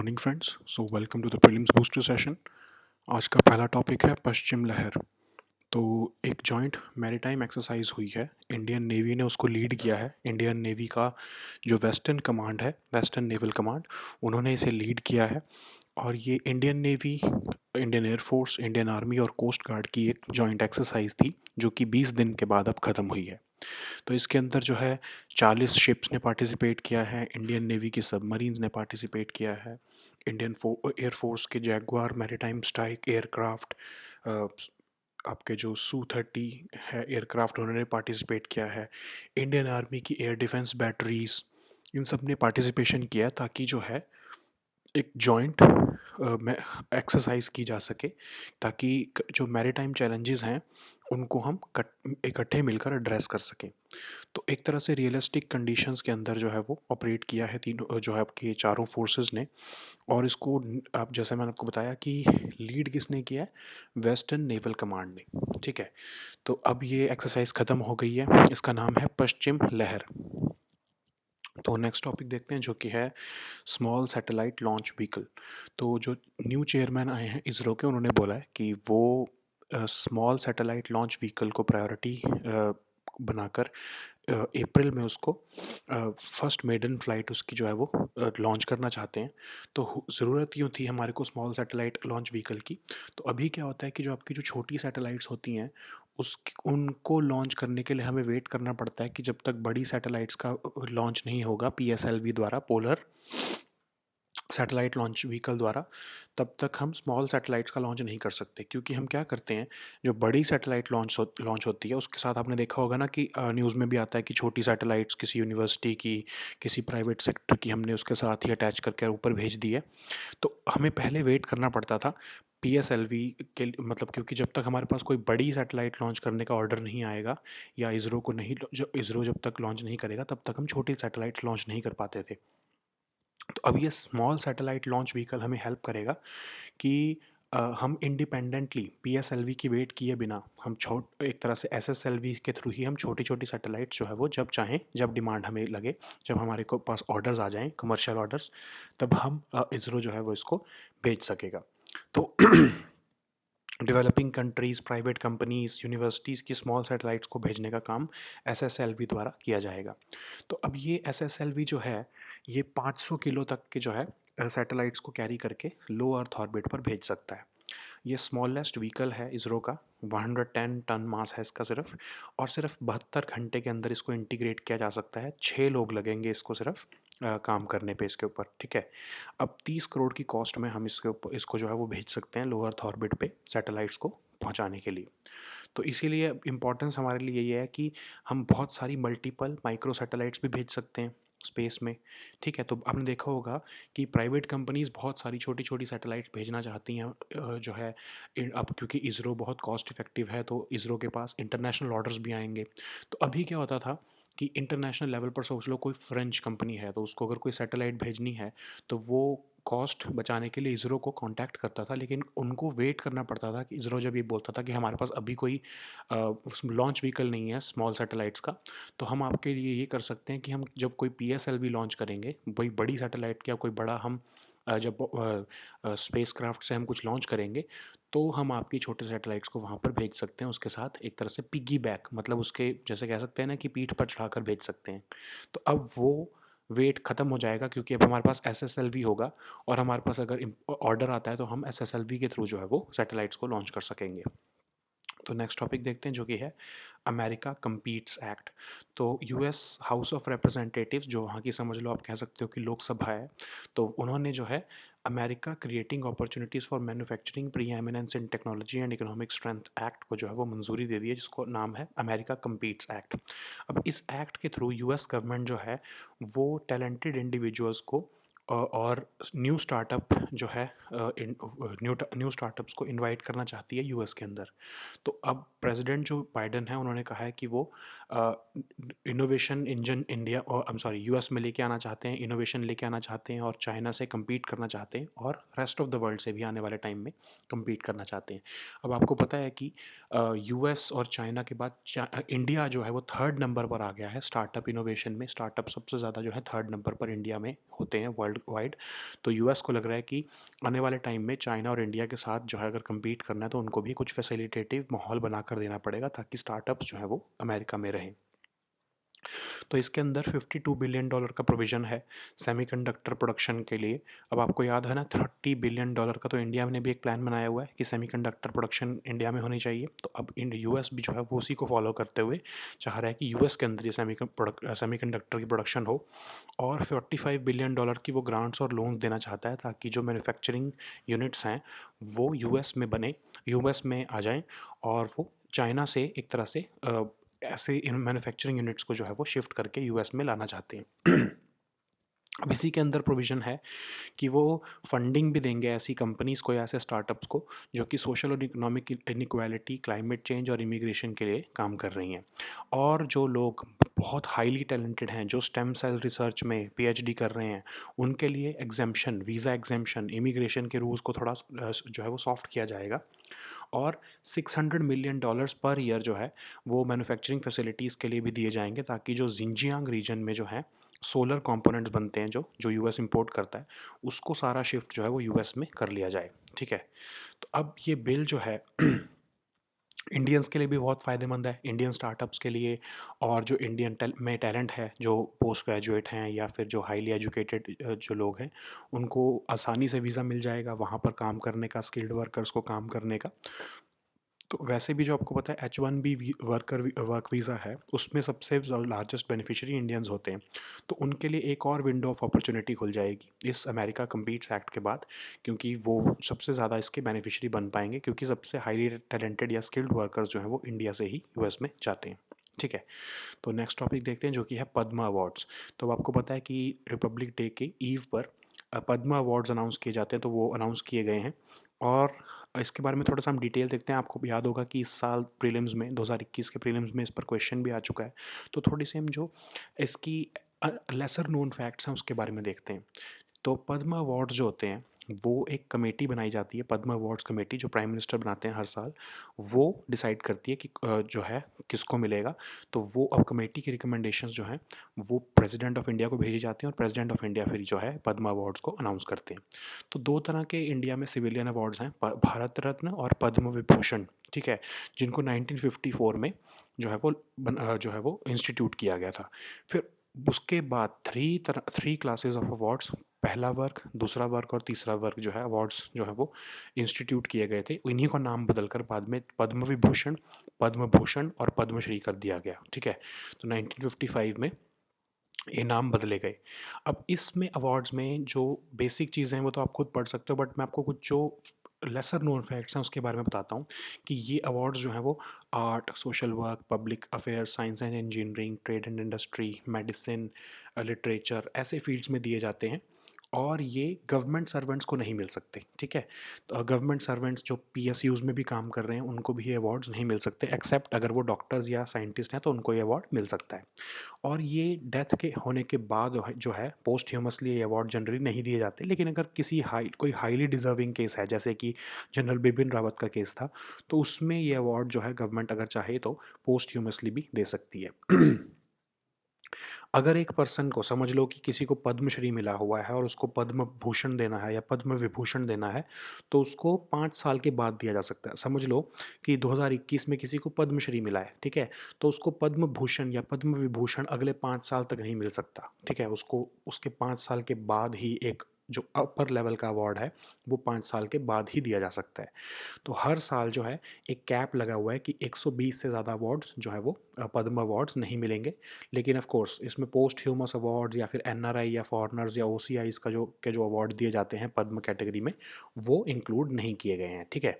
Morning friends, so welcome to the prelims booster session. आज का पहला टॉपिक है पश्चिम लहर। तो एक जॉइंट मैरीटाइम एक्सरसाइज हुई है, इंडियन नेवी ने उसको लीड किया है। इंडियन नेवी का जो वेस्टर्न कमांड है, वेस्टर्न नेवल कमांड, उन्होंने इसे लीड किया है। और ये Indian navy, Indian air force, Indian army और कोस्ट गार्ड की एक जॉइंट एक्सरसाइज थी, जो कि 20 दिन के बाद अब ख़त्म हुई है। तो इसके अंदर जो है 40 शिप्स ने पार्टिसिपेट किया है, इंडियन नेवी की सबमरीन्स ने पार्टिसिपेट किया है, इंडियन एयरफोर्स के जैगवार मैरीटाइम स्ट्राइक एयरक्राफ्ट, आपके जो सू 30 है एयरक्राफ्ट, उन्होंने पार्टिसिपेट किया है। इंडियन आर्मी की एयर डिफेंस बैटरीज, इन सब ने पार्टिसिपेशन किया, ताकि जो है एक जॉइंट एक्सरसाइज की जा सके, ताकि जो मैरीटाइम चैलेंजेस हैं उनको हम इकट्ठे मिलकर एड्रेस कर सकें। तो एक तरह से रियलिस्टिक कंडीशंस के अंदर जो है वो ऑपरेट किया है तीनों, जो है आपके चारों फोर्सेस ने। और इसको आप, जैसे मैंने आपको बताया कि लीड किसने किया है, वेस्टर्न नेवल कमांड ने। ठीक है, तो अब ये एक्सरसाइज ख़त्म हो गई है, इसका नाम है पश्चिम लहर। तो नेक्स्ट टॉपिक देखते हैं, जो कि है स्मॉल सैटेलाइट लॉन्च व्हीकल। तो जो न्यू चेयरमैन आए हैं इसरो के, उन्होंने बोला है कि वो स्मॉल सैटेलाइट लॉन्च व्हीकल को प्रायोरिटी बनाकर अप्रैल में उसको फर्स्ट मेडन फ्लाइट उसकी जो है वो लॉन्च करना चाहते हैं। तो ज़रूरत यूँ थी हमारे को स्मॉल सैटेलाइट लॉन्च व्हीकल की। तो अभी क्या होता है कि जो आपकी जो छोटी सैटेलाइट्स होती हैं, उस उनको लॉन्च करने के लिए हमें वेट करना पड़ता है कि जब तक बड़ी सैटेलाइट्स का लॉन्च नहीं होगा पीएसएलवी द्वारा, पोलर सैटेलाइट लॉन्च व्हीकल द्वारा, तब तक हम स्मॉल सैटेलाइट्स का लॉन्च नहीं कर सकते। क्योंकि हम क्या करते हैं, जो बड़ी सैटेलाइट लॉन्च होती है, उसके साथ आपने देखा होगा ना कि न्यूज़ में भी आता है कि छोटी सैटेलाइट्स किसी यूनिवर्सिटी की, किसी प्राइवेट सेक्टर की, हमने उसके साथ ही अटैच करके ऊपर भेज दी है। तो हमें पहले वेट करना पड़ता था पीएसएलवी के मतलब, क्योंकि जब तक हमारे पास कोई बड़ी सैटेलाइट लॉन्च करने का ऑर्डर नहीं आएगा, या इसरो को नहीं, जो इसरो जब तक लॉन्च नहीं करेगा तब तक हम छोटी सैटेलाइट्स लॉन्च नहीं कर पाते थे। तो अब ये स्मॉल सैटेलाइट लॉन्च व्हीकल हमें हेल्प करेगा कि हम इंडिपेंडेंटली पीएसएलवी की वेट किए बिना, हम छोट एक तरह से एसएसएलवी के थ्रू ही हम छोटी छोटी सैटेलाइट्स जो है वो जब चाहें, जब डिमांड हमें लगे, जब हमारे को पास ऑर्डर्स आ जाएं, कमर्शियल ऑर्डर्स, तब हम इसरो जो है वो इसको भेज सकेगा। तो developing countries, private companies, universities की स्मॉल सैटेलाइट्स को भेजने का काम एसएसएलवी द्वारा किया जाएगा। तो अब ये एसएसएलवी जो है, ये 500 किलो तक के जो है सैटेलाइट्स को कैरी करके लो अर्थ ऑर्बिट पर भेज सकता है। ये स्मॉलेस्ट व्हीकल है इसरो का, 110 टन मास है इसका सिर्फ, और सिर्फ 72 घंटे के अंदर इसको इंटीग्रेट किया जा सकता है। 6 लोग लगेंगे इसको सिर्फ काम करने पे इसके ऊपर। ठीक है, अब 30 करोड़ की कॉस्ट में हम इसके ऊपर इसको जो है वो भेज सकते हैं लो अर्थ ऑर्बिट पे सैटेलाइट्स को पहुंचाने के लिए। तो इसीलिए इम्पोर्टेंस हमारे लिए ये है कि हम बहुत सारी मल्टीपल माइक्रो सैटेलाइट्स भी भेज सकते हैं स्पेस में। ठीक है, तो आपने देखा होगा कि प्राइवेट कंपनीज़ बहुत सारी छोटी छोटी सैटेलाइट्स भेजना चाहती हैं, जो है अब क्योंकि इसरो बहुत कॉस्ट इफेक्टिव है, तो इसरो के पास इंटरनेशनल ऑर्डर्स भी आएंगे। तो अभी क्या होता था कि इंटरनेशनल लेवल पर सोच लो, कोई फ्रेंच कंपनी है, तो उसको अगर कोई सैटेलाइट भेजनी है, तो वो कॉस्ट बचाने के लिए इसरो को कांटेक्ट करता था, लेकिन उनको वेट करना पड़ता था कि इसरो जब ये बोलता था कि हमारे पास अभी कोई लॉन्च व्हीकल नहीं है स्मॉल सैटेलाइट्स का, तो हम आपके लिए ये कर सकते हैं कि हम जब कोई पीएसएलवी लॉन्च करेंगे, कोई बड़ी सैटेलाइट या कोई बड़ा हम जब स्पेस क्राफ्ट से हम कुछ लॉन्च करेंगे, तो हम आपकी छोटे सैटेलाइट्स को वहाँ पर भेज सकते हैं, उसके साथ एक तरह से पिगी बैक, मतलब उसके जैसे कह सकते हैं ना कि पीठ पर चढ़ाकर भेज सकते हैं। तो अब वो वेट ख़त्म हो जाएगा, क्योंकि अब हमारे पास एसएसएलवी होगा, और हमारे पास अगर ऑर्डर आता है तो हम एसएसएलवी के थ्रू जो है वो सैटेलाइट्स को लॉन्च कर सकेंगे। तो नेक्स्ट टॉपिक देखते हैं, जो कि है अमेरिका कम्पीट्स एक्ट। तो यूएस हाउस ऑफ रिप्रेजेंटेटिव्स, जो वहाँ की समझ लो आप कह सकते हो कि लोकसभा है, तो उन्होंने जो है America creating opportunities for manufacturing pre eminence in technology and economic strength act को जो है वो मंजूरी दे दी है, जिसको नाम है अमेरिका कम्पीट्स एक्ट। अब इस एक्ट के थ्रू यूएस गवर्नमेंट जो है वो टैलेंटेड इंडिविजुअल्स को और न्यू स्टार्टअप जो है, न्यू स्टार्टअप्स को इनवाइट करना चाहती है यूएस के अंदर। तो अब प्रेसिडेंट जो बाइडन है, उन्होंने कहा है कि वो इनोवेशन इंजन इंडिया, और आई एम सॉरी, यूएस में लेके आना चाहते हैं, इनोवेशन लेके आना चाहते हैं, और चाइना से कम्पीट करना चाहते हैं, और रेस्ट ऑफ द वर्ल्ड से भी आने वाले टाइम में कम्पीट करना चाहते हैं। अब आपको पता है कि यूएस और चाइना के बाद इंडिया जो है वो थर्ड नंबर पर आ गया है स्टार्टअप इनोवेशन में। स्टार्टअप सबसे ज़्यादा जो है थर्ड नंबर पर इंडिया में होते हैं वर्ल्ड वाइड। तो यूएस को लग रहा है कि आने वाले टाइम में चाइना और इंडिया के साथ जो है अगर कम्पीट करना है तो उनको भी कुछ फैसिलिटेटिव माहौल बनाकर देना पड़ेगा ताकि स्टार्टअप्स जो है वो अमेरिका में रहें। तो इसके अंदर $52 बिलियन का प्रोविज़न है सेमीकंडक्टर प्रोडक्शन के लिए। अब आपको याद है ना, $30 बिलियन का तो इंडिया ने भी एक प्लान बनाया हुआ है कि सेमीकंडक्टर प्रोडक्शन इंडिया में होनी चाहिए। तो अब यूएस भी जो है वो उसी को फॉलो करते हुए चाह रहा है कि यूएस के अंदर ये सेमीकंडक्टर की प्रोडक्शन हो, और $45 बिलियन की वो ग्रांट्स और लोन्स देना चाहता है ताकि जो मैन्युफैक्चरिंग यूनिट्स हैं वो यूएस में बने, यूएस में आ जाएं, और वो चाइना से एक तरह से ऐसे इन मैन्युफैक्चरिंग यूनिट्स को जो है वो शिफ्ट करके यूएस में लाना चाहते हैं। अब इसी के अंदर प्रोविज़न है कि वो फंडिंग भी देंगे ऐसी कंपनीज़ को या ऐसे स्टार्टअप्स को जो कि सोशल और इकोनॉमिक इनइक्वालिटी, क्लाइमेट चेंज और इमिग्रेशन के लिए काम कर रही हैं। और जो लोग बहुत हाईली टैलेंटेड हैं, जो स्टेम सेल रिसर्च में पीएचडी कर रहे हैं, उनके लिए एग्जेम्पशन, वीज़ा एग्जेम्पशन, इमिग्रेशन के रूल्स को थोड़ा जो है वो सॉफ्ट किया जाएगा। और $600 मिलियन पर ईयर जो है वो मैन्युफैक्चरिंग फैसिलिटीज़ के लिए भी दिए जाएंगे ताकि जो जिंजियांग रीजन में जो है सोलर कंपोनेंट्स बनते हैं, जो जो यूएस इंपोर्ट करता है, उसको सारा शिफ्ट जो है वो यूएस में कर लिया जाए। ठीक है। तो अब ये बिल जो है इंडियंस के लिए भी बहुत फ़ायदेमंद है, इंडियन स्टार्टअप्स के लिए। और जो इंडियन में टैलेंट है, जो पोस्ट ग्रेजुएट हैं या फिर जो हाईली एजुकेटेड जो लोग हैं, उनको आसानी से वीज़ा मिल जाएगा वहाँ पर काम करने का, स्किल्ड वर्कर्स को काम करने का। तो वैसे भी जो आपको पता है H1B वर्क वीज़ा है, उसमें सबसे लार्जेस्ट बेनिफिशियरी इंडियंस होते हैं। तो उनके लिए एक और विंडो ऑफ अपॉर्चुनिटी खुल जाएगी इस अमेरिका कम्पीट्स एक्ट के बाद, क्योंकि वो सबसे ज़्यादा इसके बेनिफिशियरी बन पाएंगे, क्योंकि सबसे हाईली टैलेंटेड या स्किल्ड वर्कर्स जो हैं वो इंडिया से ही यूएस में जाते हैं। ठीक है। तो नेक्स्ट टॉपिक देखते हैं जो कि है पद्मा अवार्ड्स। तो अब आपको पता है कि रिपब्लिक डे के ईव पर पद्मा अवार्ड्स अनाउंस किए जाते हैं, तो वो अनाउंस किए गए हैं। और इसके बारे में थोड़ा सा हम डिटेल देखते हैं। आपको याद होगा कि इस साल प्रीलिम्स में 2021 के प्रीलिम्स में इस पर क्वेश्चन भी आ चुका है। तो थोड़ी सी हम जो इसकी लेसर नोन फैक्ट्स हैं उसके बारे में देखते हैं। तो पद्म अवार्ड्स जो होते हैं वो एक कमेटी बनाई जाती है, पद्म अवार्ड्स कमेटी, जो प्राइम मिनिस्टर बनाते हैं हर साल। वो डिसाइड करती है कि जो है किसको मिलेगा। तो वो अब कमेटी की रिकमेंडेशंस जो हैं वो प्रेसिडेंट ऑफ इंडिया को भेजी जाती हैं, और प्रेसिडेंट ऑफ इंडिया फिर जो है पद्म अवार्ड्स को अनाउंस करते हैं। तो दो तरह के इंडिया में सिविलियन अवार्ड्स हैं, भारत रत्न और पद्म विभूषण। ठीक है। जिनको 1954 में जो है वो जो है वो इंस्टीट्यूट किया गया था। फिर उसके बाद थ्री क्लासेस ऑफ अवार्ड्स, पहला वर्ग, दूसरा वर्ग और तीसरा वर्ग जो है अवार्ड्स जो है वो इंस्टीट्यूट किए गए थे। इन्हीं का नाम बदलकर बाद में पद्म विभूषण, पद्म भूषण और पद्मश्री कर दिया गया। ठीक है। तो 1955 में ये नाम बदले गए। अब इसमें अवार्ड्स में जो बेसिक चीज़ें हैं वो तो आप खुद पढ़ सकते हो, बट मैं आपको कुछ जो लेसर नोन फैक्ट्स हैं उसके बारे में बताता हूँ कि ये अवार्ड्स जो हैं वो art, social work, public affairs, science and engineering, trade and industry, medicine, literature, ऐसे फील्ड्स में दिए जाते हैं। और ये गवर्नमेंट सर्वेंट्स को नहीं मिल सकते। ठीक है। तो गवर्नमेंट सर्वेंट्स जो पीएसयूज़ में भी काम कर रहे हैं उनको भी ये अवार्ड्स नहीं मिल सकते, एक्सेप्ट अगर वो डॉक्टर्स या साइंटिस्ट हैं तो उनको ये अवार्ड मिल सकता है। और ये डेथ के होने के बाद जो है पोस्ट ह्यूमसली ये अवार्ड जनरली नहीं दिए जाते, लेकिन अगर कोई हाईली डिजर्विंग केस है, जैसे कि जनरल बिपिन रावत का केस था, तो उसमें ये अवार्ड जो है गवर्नमेंट अगर चाहे तो पोस्ट ह्यूमसली भी दे सकती है। अगर एक पर्सन को, समझ लो कि किसी को पद्मश्री मिला हुआ है और उसको पद्म भूषण देना है या पद्म विभूषण देना है, तो उसको 5 साल के बाद दिया जा सकता है। समझ लो कि 2021 में किसी को पद्मश्री मिला है, ठीक है, तो उसको पद्म भूषण या पद्म विभूषण अगले 5 साल तक नहीं मिल सकता। ठीक है। उसको उसके 5 साल के बाद ही एक जो अपर लेवल का अवार्ड है वो 5 साल के बाद ही दिया जा सकता है। तो हर साल जो है एक कैप लगा हुआ है कि 120 से ज़्यादा अवार्ड्स जो है वो पद्म अवार्ड्स नहीं मिलेंगे। लेकिन ऑफ कोर्स इसमें पोस्ट ह्यूमस अवार्ड्स या फिर एनआरआई या फॉरेनर्स या ओसीआईज का जो अवार्ड दिए जाते हैं पद्म कैटेगरी में, वो इंक्लूड नहीं किए गए हैं। ठीक है।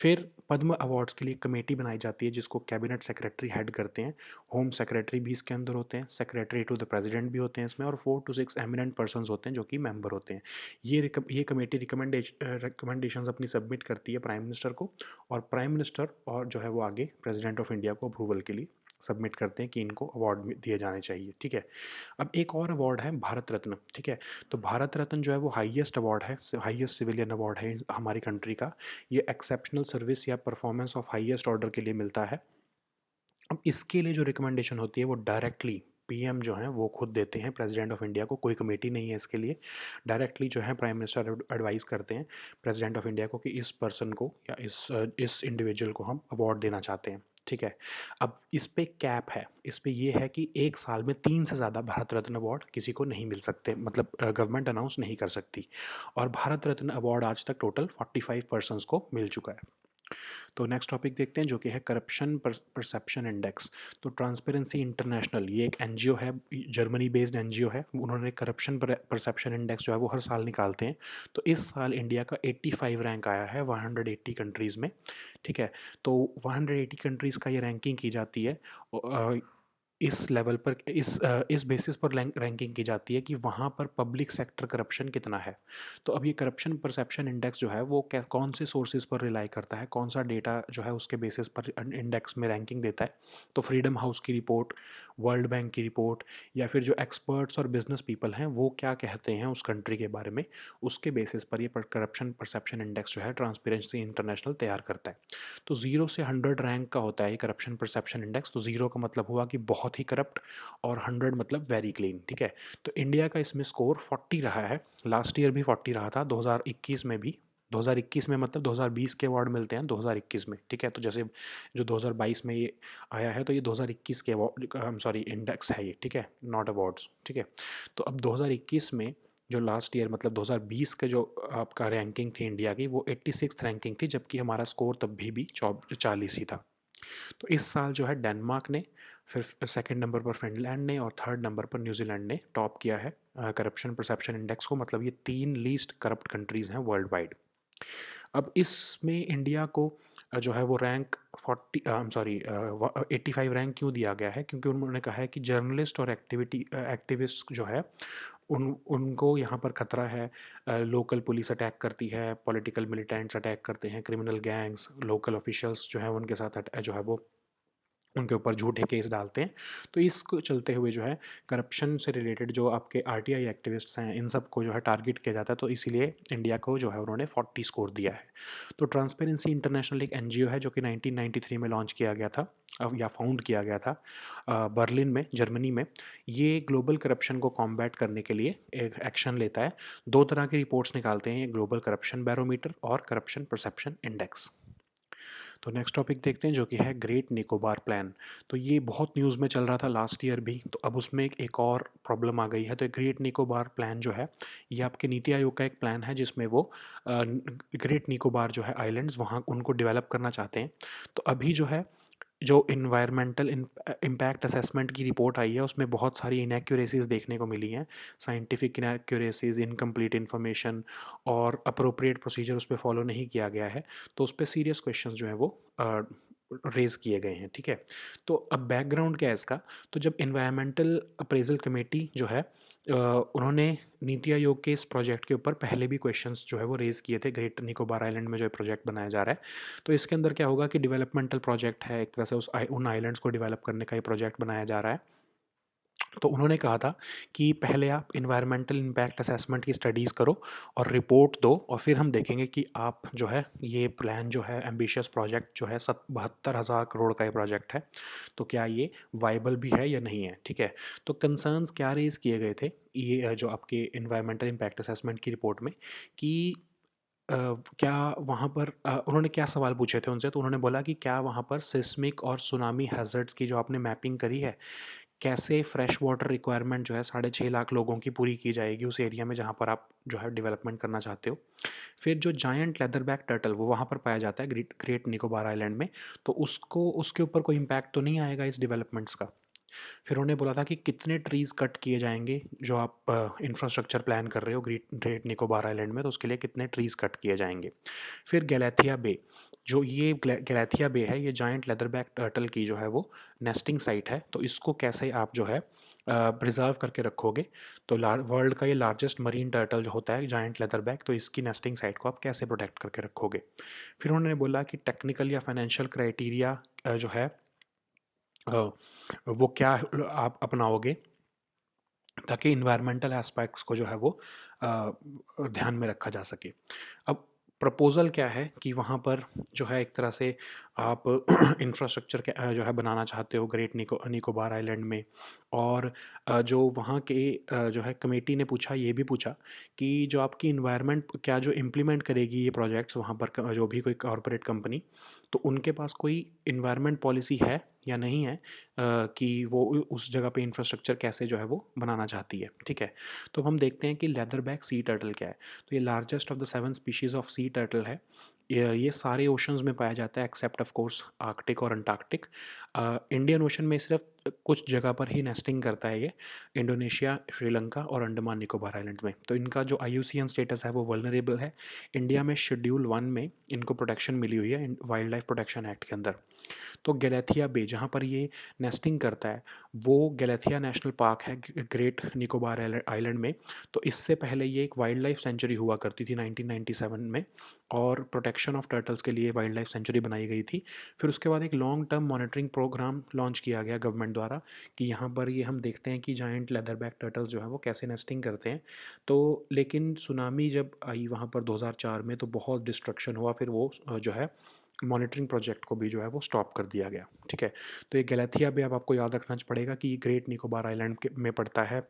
फिर पद्म अवार्ड्स के लिए कमेटी बनाई जाती है जिसको कैबिनेट सेक्रेटरी हेड करते हैं। होम सेक्रेटरी भी इसके अंदर होते हैं, सेक्रेटरी टू द प्रेसिडेंट भी होते हैं इसमें, और 4 to 6 एमिनेंट पर्सनस होते हैं जो कि मेंबर होते हैं। ये कमेटी रिकमेंडेशंस अपनी सबमिट करती है प्राइम मिनिस्टर को, और प्राइम मिनिस्टर और जो है वो आगे प्रेसिडेंट ऑफ इंडिया को अप्रूवल के लिए सबमिट करते हैं कि इनको अवार्ड दिए जाने चाहिए। ठीक है। अब एक और अवार्ड है भारत रत्न। ठीक है। तो भारत रत्न जो है वो हाईएस्ट अवार्ड है, हाईएस्ट सिविलियन अवार्ड है हमारी कंट्री का। ये एक्सेप्शनल सर्विस या परफॉर्मेंस ऑफ हाईएस्ट ऑर्डर के लिए मिलता है। अब इसके लिए जो रिकमेंडेशन होती है वो डायरेक्टली पीएम जो हैं वो खुद देते हैं प्रेसिडेंट ऑफ इंडिया को, कोई कमेटी नहीं है इसके लिए। डायरेक्टली जो है प्राइम मिनिस्टर एडवाइस करते हैं प्रेसिडेंट ऑफ इंडिया को कि इस पर्सन को या इस इंडिविजुअल को हम अवार्ड देना चाहते हैं, ठीक है। अब इस पे कैप है, इस पे ये है कि एक साल में 3 से ज़्यादा भारत रत्न अवार्ड किसी को नहीं मिल सकते, मतलब गवर्नमेंट अनाउंस नहीं कर सकती। और भारत रत्न अवार्ड आज तक टोटल 45 पर्सन्स को मिल चुका है। तो नेक्स्ट टॉपिक देखते हैं जो कि है करप्शन परसेप्शन इंडेक्स। तो ट्रांसपेरेंसी इंटरनेशनल, ये एक एनजीओ है, जर्मनी बेस्ड एनजीओ है, उन्होंने करप्शन परसेप्शन इंडेक्स जो है वो हर साल निकालते हैं। तो इस साल इंडिया का 85 रैंक आया है 180 कंट्रीज़ में, ठीक है। तो 180 कंट्रीज़ का ये रैंकिंग की जाती है, इस लेवल पर इस बेसिस पर रैंकिंग की जाती है कि वहाँ पर पब्लिक सेक्टर करप्शन कितना है। तो अब ये करप्शन परसेप्शन इंडेक्स जो है वो कौन से सोर्सेज पर रिलाई करता है, कौन सा डेटा जो है उसके बेसिस पर इंडेक्स में रैंकिंग देता है। तो फ्रीडम हाउस की रिपोर्ट, वर्ल्ड बैंक की रिपोर्ट, या फिर जो एक्सपर्ट्स और बिजनेस पीपल हैं वो क्या कहते हैं उस कंट्री के बारे में, उसके बेसिस पर ये करप्शन परसेप्शन इंडेक्स जो है ट्रांसपेरेंसी इंटरनेशनल तैयार करता है। तो 0 से 100 रैंक का होता है ये करप्शन परसेप्शन इंडेक्स। तो 0 का मतलब हुआ कि बहुत ही करप्ट, और 100 मतलब वेरी क्लीन, ठीक है। तो इंडिया का इसमें स्कोर 40 रहा है, लास्ट ईयर भी 40 रहा था, 2021 में भी। 2021 में मतलब 2020 के अवार्ड मिलते हैं 2021 में, ठीक है। तो जैसे जो 2022 में ये आया है तो ये 2021 के अवार्ड, सॉरी इंडेक्स है ये, ठीक है, नॉट अवार्ड्स, ठीक है। तो अब 2021 में जो लास्ट ईयर मतलब 2020 के जो आपका रैंकिंग थी इंडिया की वो 86th रैंकिंग थी, जबकि हमारा स्कोर तब भी 40 ही था। तो इस साल जो है डेनमार्क ने, फिर सेकंड नंबर पर फिनलैंड ने, और थर्ड नंबर पर न्यूजीलैंड ने टॉप किया है करप्शन परसेप्शन इंडेक्स को। मतलब ये 3 लीस्ट करप्ट कंट्रीज़ हैं वर्ल्ड वाइड। अब इसमें इंडिया को जो है वो रैंक 40 सॉरी 85 रैंक क्यों दिया गया है, क्योंकि उन्होंने कहा है कि जर्नलिस्ट और एक्टिविस्ट जो है उनको यहाँ पर खतरा है। लोकल पुलिस अटैक करती है, पॉलिटिकल मिलिटेंट्स अटैक करते हैं, क्रिमिनल गैंग्स, लोकल ऑफिशियल्स जो है उनके साथ जो है वो उनके ऊपर झूठे केस डालते हैं। तो इसको चलते हुए जो है करप्शन से रिलेटेड जो आपके आरटीआई एक्टिविस्ट्स हैं इन सब को जो है टारगेट किया जाता है। तो इसीलिए इंडिया को जो है उन्होंने 40 स्कोर दिया है। तो ट्रांसपेरेंसी इंटरनेशनल एक एनजीओ है जो कि 1993 में लॉन्च किया गया था, या फाउंड किया गया था बर्लिन में, जर्मनी में। ये ग्लोबल करप्शन को कॉम्बैट करने के लिए एक एक्शन लेता है। 2 तरह की रिपोर्ट्स निकालते हैं ये, ग्लोबल करप्शन बैरोमीटर और करप्शन परसेप्शन इंडेक्स। तो नेक्स्ट टॉपिक देखते हैं जो कि है ग्रेट निकोबार प्लान। तो ये बहुत न्यूज़ में चल रहा था लास्ट ईयर भी, तो अब उसमें एक और प्रॉब्लम आ गई है। तो ग्रेट निकोबार प्लान जो है ये आपके नीति आयोग का एक प्लान है जिसमें वो ग्रेट निकोबार जो है आइलैंड्स वहाँ उनको डेवलप करना चाहते हैं। तो अभी जो है जो इन्वायरमेंटल इम्पैक्ट असेसमेंट की रिपोर्ट आई है उसमें बहुत सारी इनएक्यूरेसीज देखने को मिली हैं, साइंटिफिक इनएक्यूरेसीज, इनकम्प्लीट इन्फॉर्मेशन, और अप्रोप्रिएट प्रोसीजर उस पर फॉलो नहीं किया गया है। तो उस पर सीरियस क्वेश्चंस जो है वो रेज किए गए हैं, ठीक है। तो अब बैकग्राउंड क्या है इसका। तो जब इन्वायरमेंटल अप्रेजल कमेटी जो है उन्होंने नीति आयोग के इस प्रोजेक्ट के ऊपर पहले भी क्वेश्चंस जो है वो रेज़ किए थे, ग्रेट निकोबार आइलैंड में जो प्रोजेक्ट बनाया जा रहा है। तो इसके अंदर क्या होगा कि डेवलपमेंटल प्रोजेक्ट है, एक तरह से उन आइलैंड्स को डेवलप करने का ये प्रोजेक्ट बनाया जा रहा है। तो उन्होंने कहा था कि पहले आप इन्वायरमेंटल इम्पैक्ट असेसमेंट की स्टडीज़ करो और रिपोर्ट दो, और फिर हम देखेंगे कि आप जो है ये प्लान जो है एम्बिशियस प्रोजेक्ट जो है 72,000 करोड़ का ये प्रोजेक्ट है, तो क्या ये वाइबल भी है या नहीं है, ठीक है। तो कंसर्न्स क्या रेज़ किए गए थे ये जो आपके इन्वायरमेंटल इम्पैक्ट असेसमेंट की रिपोर्ट में, कि क्या वहाँ पर उन्होंने क्या सवाल पूछे थे उनसे। तो उन्होंने बोला कि क्या वहाँ पर सिस्मिक और सुनामी हैज़र्ड्स की जो आपने मैपिंग करी है, कैसे फ्रेश वाटर रिक्वायरमेंट जो है 6.5 लाख लोगों की पूरी की जाएगी उस एरिया में जहाँ पर आप जो है डेवलपमेंट करना चाहते हो। फिर जो जायंट लेदरबैक टर्टल वो वहाँ पर पाया जाता है ग्रेट ग्रेट निकोबार आइलैंड में, तो उसको उसके ऊपर कोई इम्पैक्ट तो नहीं आएगा इस डेवलपमेंट्स का। फिर उन्होंने बोला था कि कितने ट्रीज़ कट किए जाएंगे जो आप इंफ्रास्ट्रक्चर प्लान कर रहे हो ग्रेट ग्रेट निकोबार आइलैंड में, तो उसके लिए कितने ट्रीज़ कट किए जाएंगे। फिर गैलेथिया बे, जो ये गैलेथिया बे है ये जायंट लेदरबैक टर्टल की जो है वो नेस्टिंग साइट है, तो इसको कैसे आप जो है प्रिजर्व करके रखोगे। तो वर्ल्ड का ये लार्जेस्ट मरीन टर्टल जो होता है जायंट लेदरबैक, तो इसकी नेस्टिंग साइट को आप कैसे प्रोटेक्ट करके रखोगे। फिर उन्होंने बोला कि टेक्निकल या फाइनेंशियल क्राइटेरिया जो है अ, वो क्या आप अपनाओगे ताकि इन्वायरमेंटल एस्पेक्ट्स को जो है वो ध्यान में रखा जा सके। अब प्रपोज़ल क्या है कि वहाँ पर जो है एक तरह से आप इंफ्रास्ट्रक्चर जो है बनाना चाहते हो ग्रेट निकोबार आइलैंड में। और जो वहाँ के जो है कमेटी ने पूछा, ये भी पूछा कि जो आपकी इन्वायरमेंट क्या जो इम्प्लीमेंट करेगी ये प्रोजेक्ट्स वहाँ पर जो भी कोई कॉरपोरेट कंपनी, तो उनके पास कोई इन्वायरमेंट पॉलिसी है या नहीं है, कि वो उस जगह पे इंफ्रास्ट्रक्चर कैसे जो है वो बनाना चाहती है। ठीक है, तो हम देखते हैं कि लेदरबैक सी टर्टल क्या है। तो ये largest of the 7 species of sea turtle है। ये सारे ओशंस में पाया जाता है एक्सेप्ट ऑफ कोर्स आर्कटिक और अंटार्कटिक। इंडियन ओशन में सिर्फ कुछ जगह पर ही नेस्टिंग करता है ये, इंडोनेशिया, श्रीलंका और अंडमान निकोबार आइलैंड में। तो इनका जो IUCN स्टेटस है वो वल्नरेबल है। इंडिया में शेड्यूल 1 में इनको प्रोटेक्शन मिली हुई है वाइल्ड लाइफ प्रोटेक्शन एक्ट के अंदर। तो गैलेथिया बे जहाँ पर ये नेस्टिंग करता है वो गैलेथिया नेशनल पार्क है ग्रेट निकोबार आइलैंड में। तो इससे पहले ये एक वाइल्ड लाइफ सेंचुरी हुआ करती थी 1997 में, और प्रोटेक्शन ऑफ टर्टल्स के लिए वाइल्ड लाइफ सेंचुरी बनाई गई थी। फिर उसके बाद एक long term monitoring program launch किया गया गवर्नमेंट द्वारा कि यहाँ पर ये हम देखते हैं कि जायंट लेदरबैक टर्टल्स जो है वो कैसे नेस्टिंग करते हैं। तो लेकिन सुनामी जब आई वहाँ पर 2004 में तो बहुत डिस्ट्रक्शन हुआ, फिर वो जो है मॉनिटरिंग प्रोजेक्ट को भी जो है वो स्टॉप कर दिया गया। ठीक है, तो ये गैलेथिया भी अब आपको याद रखना पड़ेगा कि ये ग्रेट निकोबार आइलैंड में पड़ता है।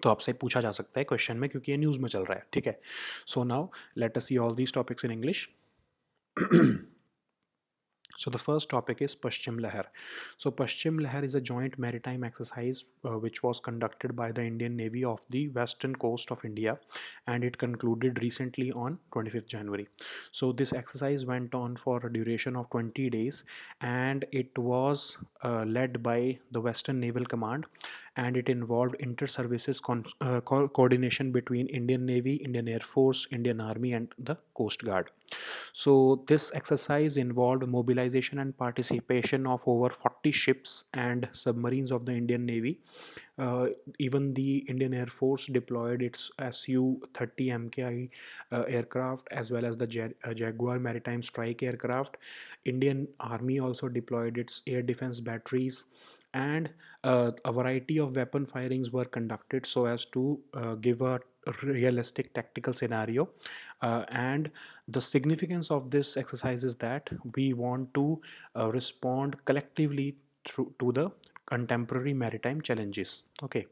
तो आपसे पूछा जा सकता है क्वेश्चन में, क्योंकि ये न्यूज़ में चल रहा है। ठीक है, so now let us see all these topics in English. So the first topic is Paschim Lahar. So Paschim Lahar is a joint maritime exercise which was conducted by the Indian Navy off the western coast of India, and it concluded recently on 25th January. So this exercise went on for a duration of 20 days, and it was led by the Western Naval Command, and it involved inter-services coordination between Indian Navy, Indian Air Force, Indian Army and the Coast Guard. So this exercise involved mobilization and participation of over 40 ships and submarines of the Indian Navy. Uh, Even the Indian Air Force deployed its Su-30 MKI aircraft, as well as the Jaguar maritime strike aircraft. Indian Army also deployed its air defense batteries, and a variety of weapon firings were conducted so as to give a realistic tactical scenario. And the significance of this exercise is that we want to respond collectively to the contemporary maritime challenges. Okay,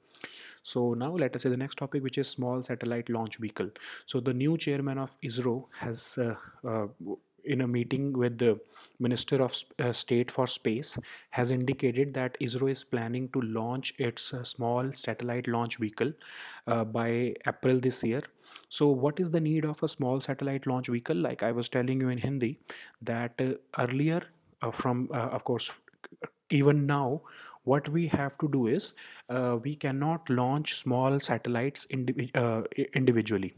so now let us say the next topic, which is small satellite launch vehicle. So the new chairman of ISRO has, in a meeting with the Minister of State for Space, has indicated that ISRO is planning to launch its small satellite launch vehicle by April this year. So what is the need of a small satellite launch vehicle? Like I was telling you in Hindi, that earlier, from of course, even now, what we have to do is we cannot launch small satellites individually.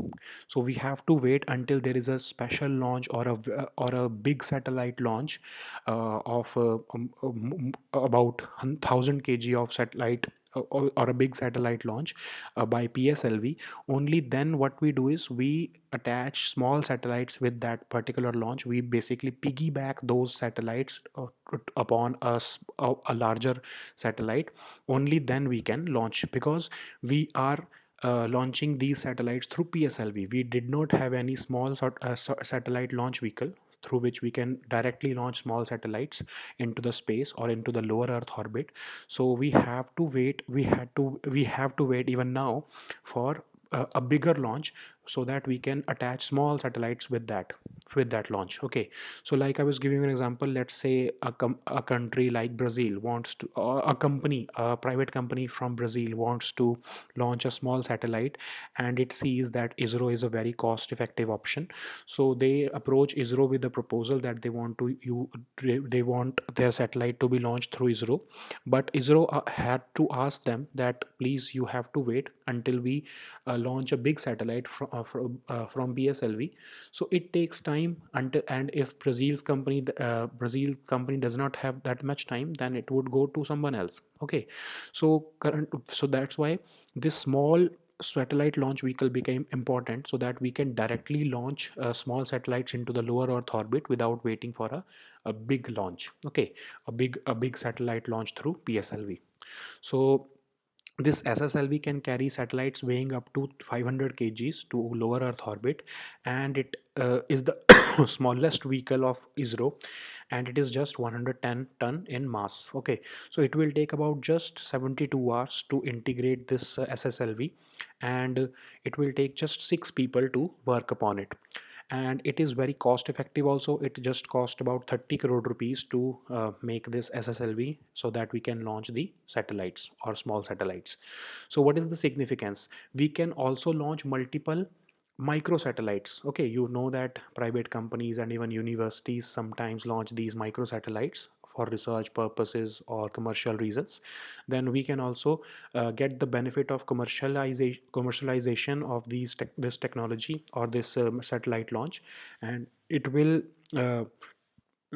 So we have to wait until there is a special launch or a big satellite launch of about 1000 kg of satellite, or a big satellite launch by PSLV. Only then what we do is we attach small satellites with that particular launch. We basically piggyback those satellites upon a larger satellite. Only then we can launch, because we are launching these satellites through PSLV. We did not have any small satellite launch vehicle through which we can directly launch small satellites into the space or into the lower earth orbit. So we have to wait even now for a bigger launch, so that we can attach small satellites with that launch. Okay, so like I was giving you an example, let's say a country like Brazil wants to, a private company from Brazil wants to launch a small satellite, and it sees that ISRO is a very cost effective option. So they approach ISRO with the proposal that they want their satellite to be launched through ISRO. But ISRO had to ask them that please, you have to wait until we launch a big satellite from PSLV. So it takes time until, and if Brazil company does not have that much time, then it would go to someone else. Okay, so that's why this small satellite launch vehicle became important, so that we can directly launch small satellites into the lower earth orbit without waiting for a big launch. Okay, a big satellite launch through PSLV. So This SSLV can carry satellites weighing up to 500 kgs to lower Earth orbit, and it is the smallest vehicle of ISRO, and it is just 110 ton in mass. Okay, so it will take about just 72 hours to integrate this SSLV, and it will take just 6 people to work upon it. And it is very cost effective also. It just cost about 30 crore rupees to make this SSLV so that we can launch the satellites or small satellites. So what is the significance? We can also launch multiple micro satellites. Okay, you know that private companies and even universities sometimes launch these micro satellites for research purposes or commercial reasons. Then we can also get the benefit of commercialization of this technology or this satellite launch, and it will uh,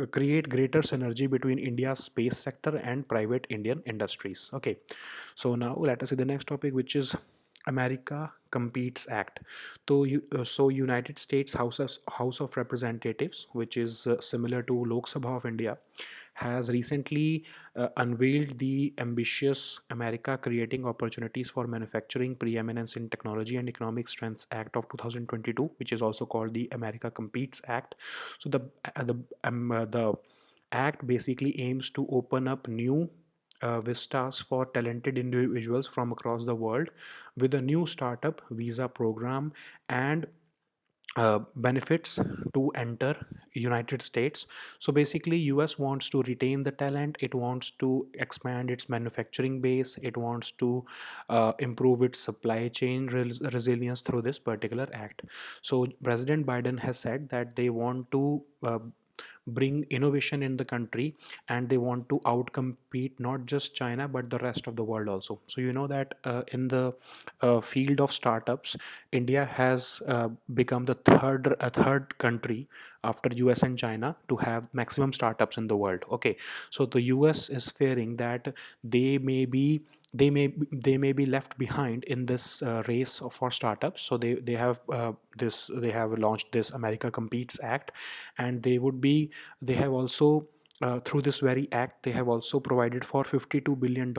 create greater synergy between India's space sector and private Indian industries. Okay, so now let us see the next topic, which is America Competes Act. So United States House of Representatives, which is similar to Lok Sabha of India, has recently unveiled the ambitious America Creating Opportunities for Manufacturing Preeminence in Technology and Economic Strengths Act of 2022, which is also called the America Competes Act. So the act basically aims to open up new vistas for talented individuals from across the world with a new startup visa program and benefits to enter United States. So basically US wants to retain the talent, it wants to expand its manufacturing base, it wants to improve its supply chain resilience through this particular act. So President Biden has said that they want to bring innovation in the country, and they want to outcompete not just China but the rest of the world also. So you know that in the field of startups, India has become the third country after US and China to have maximum startups in the world. Okay, so the US is fearing that they may be they may be left behind in this race for startups. So they have launched this America Competes Act, and they have also through this very act, they have also provided for $52 billion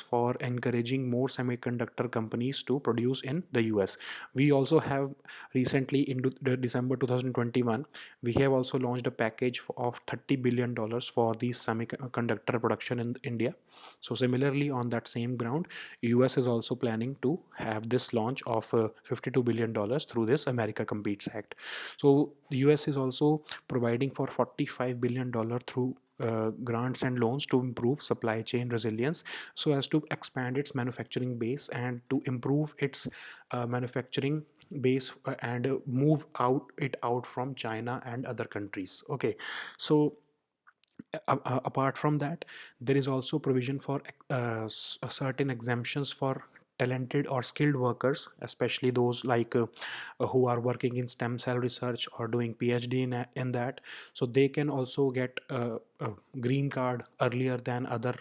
for encouraging more semiconductor companies to produce in the US. We also have recently in December 2021, we have also launched a package of $30 billion for the semiconductor production in India. So similarly, on that same ground, US is also planning to have this launch of $52 billion through this America Competes Act. So the US is also providing for $45 billion through grants and loans to improve supply chain resilience, so as to expand its manufacturing base and to improve its manufacturing base and move out from China and other countries. Okay, so apart from that, there is also provision for certain exemptions for talented or skilled workers, especially those like who are working in stem cell research or doing PhD in that. So they can also get a green card earlier than other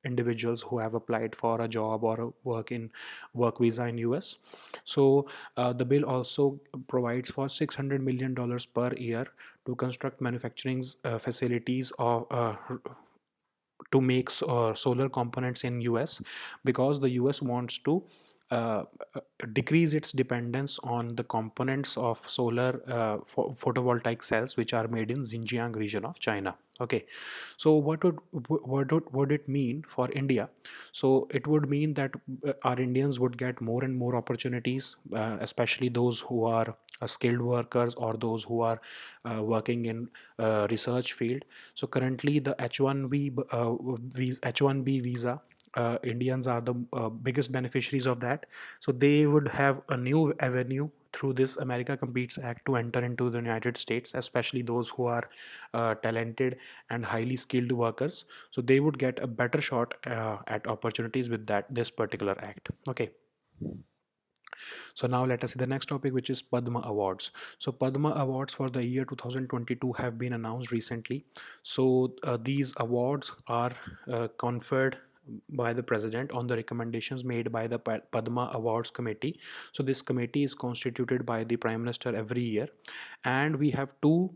individuals who have applied for a job or a work visa in US. So the bill also provides for $600 million per year to construct manufacturing facilities to make solar components in US, because the US wants to uh, decrease its dependence on the components of solar photovoltaic cells which are made in Xinjiang region of China. Okay, so what would it mean for India? So it would mean that our Indians would get more and more opportunities, especially those who are skilled workers or those who are working in research field. So currently the H1B visa, Indians are the biggest beneficiaries of that. So they would have a new avenue through this America Competes Act to enter into the United States, especially those who are talented and highly skilled workers. So they would get a better shot at opportunities with this particular act. Okay. So now let us see the next topic, which is Padma Awards. So Padma Awards for the year 2022 have been announced recently. So these awards are conferred by the president on the recommendations made by the Padma Awards Committee. So this committee is constituted by the Prime Minister every year, and we have two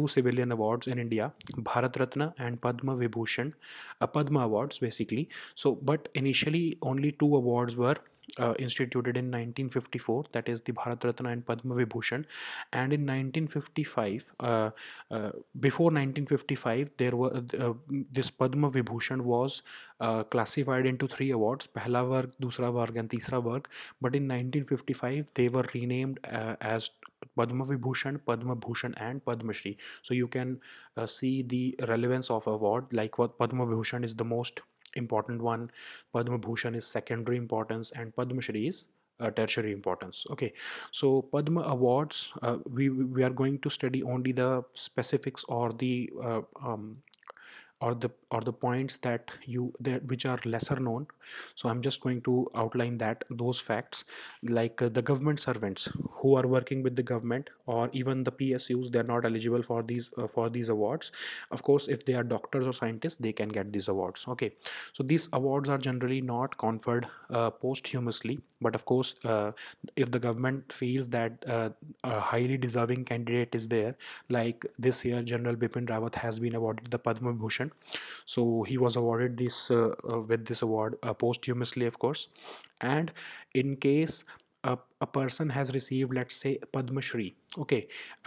civilian awards in India, Bharat Ratna and Padma Vibhushan, Padma Awards basically. So, but initially only two awards were instituted in 1954, that is the Bharat Ratna and Padma Vibhushan, and in 1955, before 1955, there were this Padma Vibhushan was classified into three awards: Pehla Varg, Dusra Varg, and Tisra Varg. But in 1955, they were renamed as Padma Vibhushan, Padma Bhushan, and Padma Shri. So you can see the relevance of award. Like what Padma Vibhushan is the most important one, Padma Bhushan is secondary importance, and Padma Shri is tertiary importance. Okay, so Padma Awards, we are going to study only the specifics or the points that which are lesser known. So I'm just going to outline that those facts, like the government servants who are working with the government, or even the PSUs, they're not eligible for these awards. Of course, if they are doctors or scientists, they can get these awards. Okay, so these awards are generally not conferred posthumously, but of course, if the government feels that a highly deserving candidate is there, like this year General Bipin Rawat has been awarded the Padma Bhushan. So he was awarded this with this award posthumously, of course. And in case a person has received, let's say, Padma Shri, okay,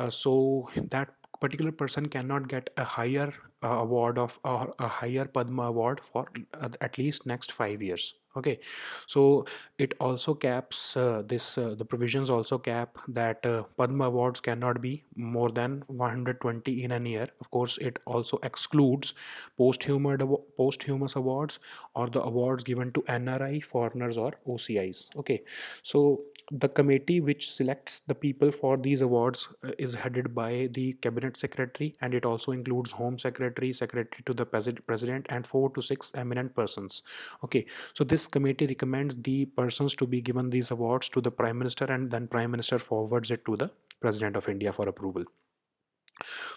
so that particular person cannot get a higher award of or a higher Padma award for at least next 5 years. Okay, so it also caps the provisions also cap that Padma awards cannot be more than 120 in a year. Of course, it also excludes posthumous awards or the awards given to NRI, foreigners, or OCIs. Okay, so the committee which selects the people for these awards is headed by the cabinet secretary, and it also includes home secretary, secretary to the president, and 4 to 6 eminent persons. Okay, so this committee recommends the persons to be given these awards to the prime minister, and then prime minister forwards it to the president of India for approval.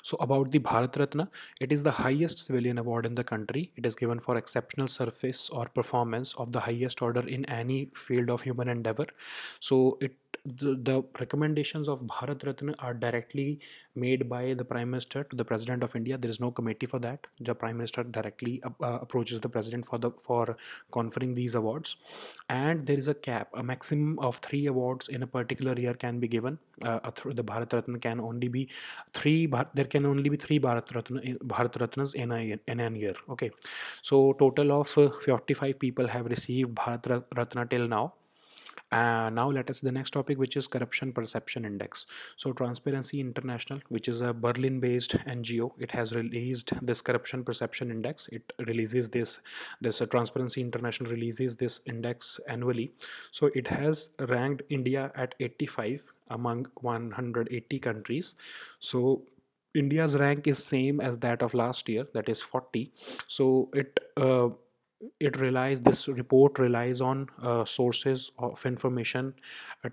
So about the Bharat Ratna, it is the highest civilian award in the country. It is given for exceptional service or performance of the highest order in any field of human endeavor. So the recommendations of Bharat Ratna are directly made by the Prime Minister to the President of India. There is no committee for that. The Prime Minister directly approaches the President for conferring these awards, and there is a cap. A maximum of 3 awards in a particular year can be given. The Bharat Ratna can only be there can only be three Bharat Ratnas in a year. Okay, so total of 45 people have received Bharat Ratna till now. Now let us the next topic, which is corruption perception index. So Transparency International, which is a Berlin based NGO, it has released this corruption perception index. It releases this Transparency International releases this index annually. So it has ranked India at 85 among 180 countries. So India's rank is same as that of last year, that is 40. So this report relies on sources of information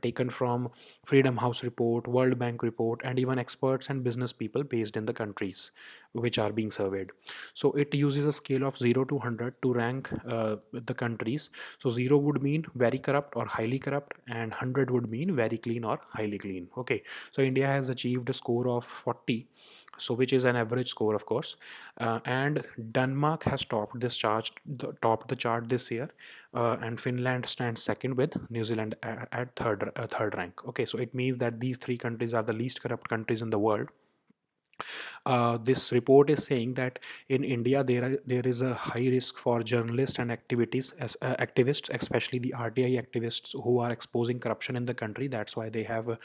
taken from Freedom House report, World Bank report, and even experts and business people based in the countries which are being surveyed. So it uses a scale of 0 to 100 to rank the countries. So 0 would mean very corrupt or highly corrupt, and 100 would mean very clean or highly clean. Okay, so India has achieved a score of 40, so which is an average score, of course. And Denmark has topped the chart this year, and Finland stands second with New Zealand at third rank. Okay, so it means that these three countries are the least corrupt countries in the world. This report is saying that in India there is a high risk for journalists and activists, especially the RTI activists who are exposing corruption in the country. That's why they have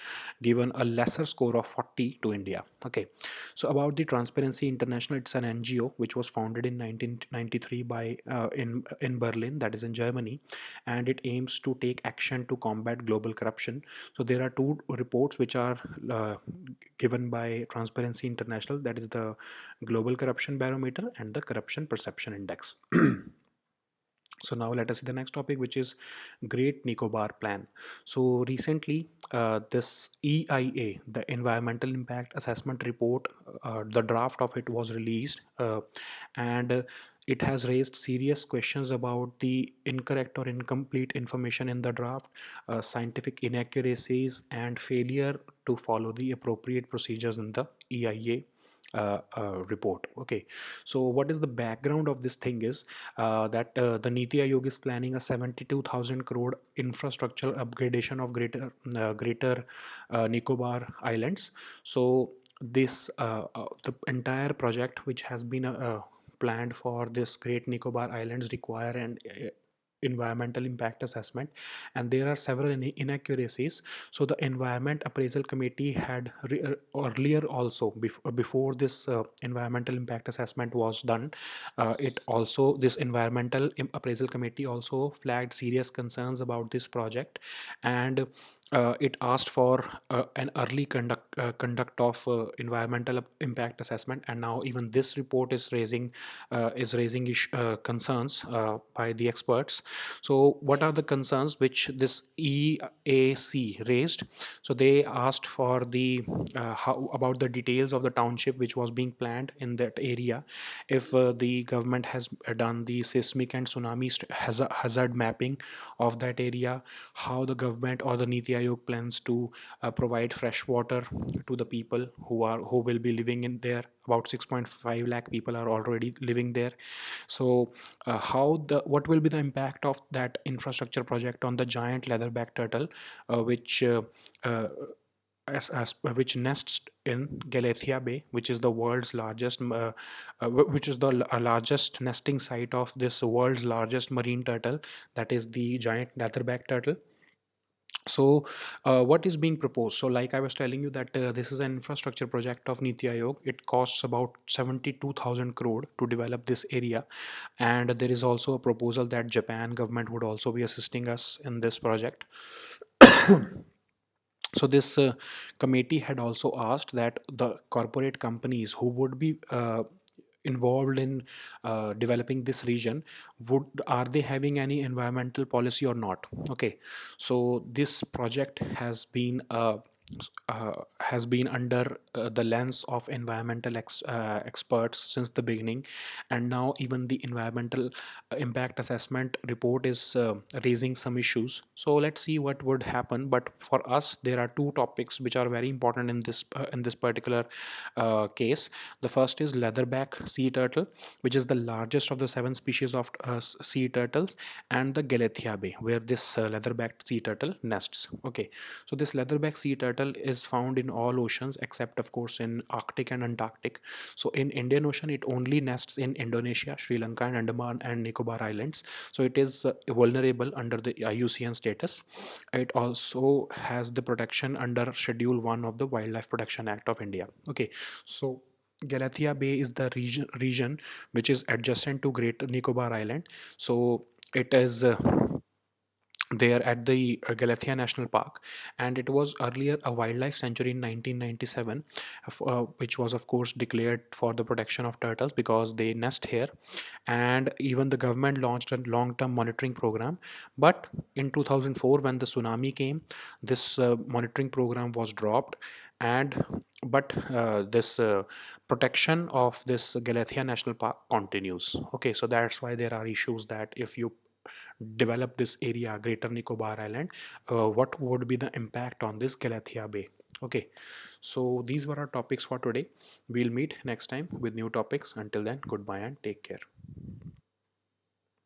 given a lesser score of 40 to India. Okay, so about the Transparency International, it's an NGO which was founded in 1993 by in Berlin, that is in Germany, and it aims to take action to combat global corruption. So there are two reports which are given by Transparency International, that is the Global Corruption Barometer and the Corruption Perception Index. So now let us see the next topic, which is Great Nicobar Plan. So recently, this EIA, the Environmental Impact Assessment Report, the draft of it was released, and It has raised serious questions about the incorrect or incomplete information in the draft, scientific inaccuracies, and failure to follow the appropriate procedures in the EIA report. Okay, so what is the background of this thing is that the Niti Aayog is planning a 72,000 crore infrastructure upgradation of Greater Nicobar Islands. So this the entire project which has been planned for this Great Nicobar Islands require an environmental impact assessment, and there are several inaccuracies. So the environment appraisal committee had earlier also before this environmental impact assessment was done, it also this environmental appraisal committee also flagged serious concerns about this project, and it asked for an early conduct of environmental impact assessment, and now even this report is raising concerns by the experts. So what are the concerns which this EAC raised? So they asked for the how about the details of the township which was being planned in that area, if the government has done the seismic and tsunami hazard mapping of that area, how the government or the Niti Aayog plans to provide fresh water to the people who will be living in there. About 6.5 lakh people are already living there. So how the what will be the impact of that infrastructure project on the giant leatherback turtle, which which nests in Galathea Bay, which is the world's largest, which is the largest nesting site of this world's largest marine turtle, that is the giant leatherback turtle. So what is being proposed? So like I was telling you that this is an infrastructure project of Niti Aayog. It costs about 72,000 crore to develop this area, and there is also a proposal that Japan government would also be assisting us in this project. So this committee had also asked that the corporate companies who would be involved in developing this region, would are they having any environmental policy or not? Okay, so this project has been under the lens of environmental experts since the beginning, and now even the environmental impact assessment report is raising some issues. So let's see what would happen. But for us, there are two topics which are very important in this particular case. The first is leatherback sea turtle, which is the largest of the seven species of sea turtles, and the Galathea Bay, where this leatherback sea turtle nests. Okay, so this leatherback sea turtle is found in all oceans except, of course, in Arctic and Antarctic. So in Indian Ocean, it only nests in Indonesia, Sri Lanka, and Andaman and Nicobar Islands. So it is vulnerable under the IUCN status. It also has the protection under Schedule 1 of the Wildlife Protection Act of India. Okay, so Galathea Bay is the region which is adjacent to Great Nicobar Island. So it is there at the Galathea National Park, and it was earlier a wildlife sanctuary in 1997, which was of course declared for the protection of turtles because they nest here, and even the government launched a long-term monitoring program. But in 2004, when the tsunami came, this monitoring program was dropped, and but this protection of this Galathea National Park continues. Okay, so that's why there are issues that if you develop this area, Greater Nicobar Island, what would be the impact on this Galathea Bay? Okay, so these were our topics for today. We'll meet next time with new topics. Until then, goodbye and take care.